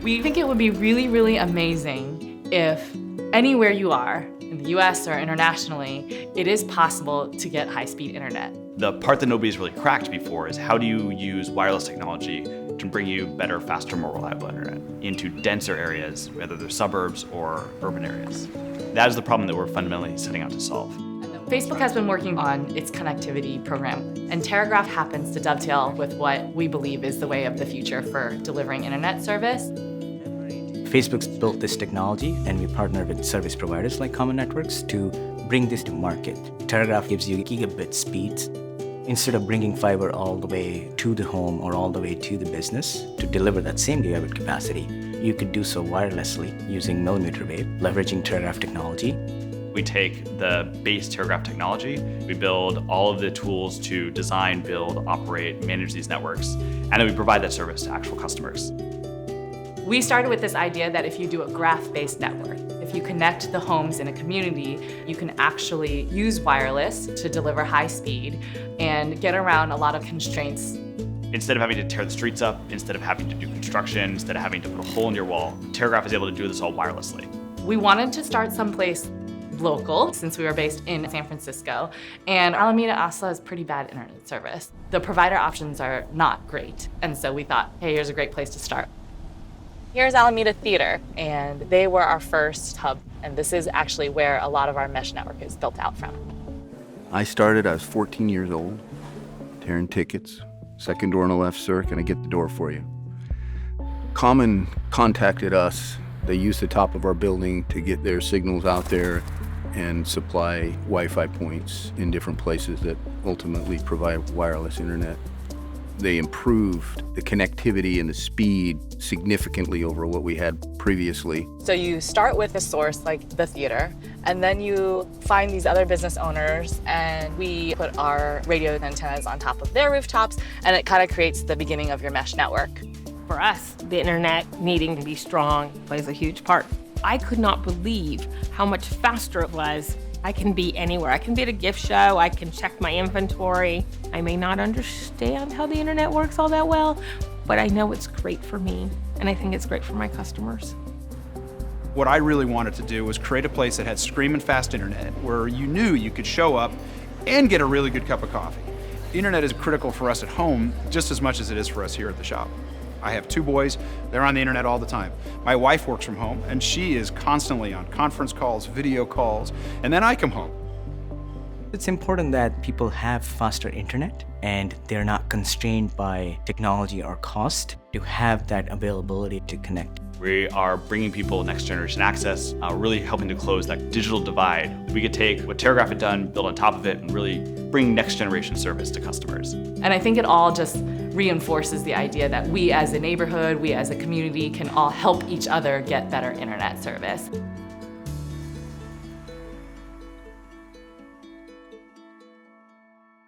We think it would be really, really amazing if anywhere you are, in the US or internationally, it is possible to get high-speed internet. The part that nobody's really cracked before is how do you use wireless technology to bring you better, faster, more reliable internet into denser areas, whether they're suburbs or urban areas. That is the problem that we're fundamentally setting out to solve. Facebook has been working on its connectivity program, and Terragraph happens to dovetail with what we believe is the way of the future for delivering internet service. Facebook's built this technology, and we partner with service providers like Common Networks to bring this to market. Terragraph gives you gigabit speeds. Instead of bringing fiber all the way to the home or all the way to the business to deliver that same gigabit capacity, you could do so wirelessly using millimeter wave, leveraging Terragraph technology. We take the base Terragraph technology, we build all of the tools to design, build, operate, manage these networks, and then we provide that service to actual customers. We started with this idea that if you do a graph-based network, if you connect the homes in a community, you can actually use wireless to deliver high speed and get around a lot of constraints. Instead of having to tear the streets up, instead of having to do construction, instead of having to put a hole in your wall, Terragraph is able to do this all wirelessly. We wanted to start someplace local, since we were based in San Francisco, and Alameda also has pretty bad internet service. The provider options are not great, and so we thought, hey, here's a great place to start. Here's Alameda Theater, and they were our first hub, and this is actually where a lot of our mesh network is built out from. I was 14 years old, tearing tickets. Second door on the left, sir, can I get the door for you? Common contacted us. They used the top of our building to get their signals out there and supply Wi-Fi points in different places that ultimately provide wireless internet. They improved the connectivity and the speed significantly over what we had previously. So you start with a source like the theater, and then you find these other business owners, and we put our radio antennas on top of their rooftops, and it kind of creates the beginning of your mesh network. For us, the internet needing to be strong plays a huge part. I could not believe how much faster it was. I can be anywhere. I can be at a gift show. I can check my inventory. I may not understand how the internet works all that well, but I know it's great for me, and I think it's great for my customers. What I really wanted to do was create a place that had screaming fast internet, where you knew you could show up and get a really good cup of coffee. The internet is critical for us at home just as much as it is for us here at the shop. I have 2 boys, they're on the internet all the time. My wife works from home, and she is constantly on conference calls, video calls, and then I come home. It's important that people have faster internet and they're not constrained by technology or cost to have that availability to connect. We are bringing people next generation access, really helping to close that digital divide. We could take what Terragraph had done, build on top of it, and really bring next generation service to customers. And I think it all just reinforces the idea that we as a neighborhood, we as a community can all help each other get better internet service.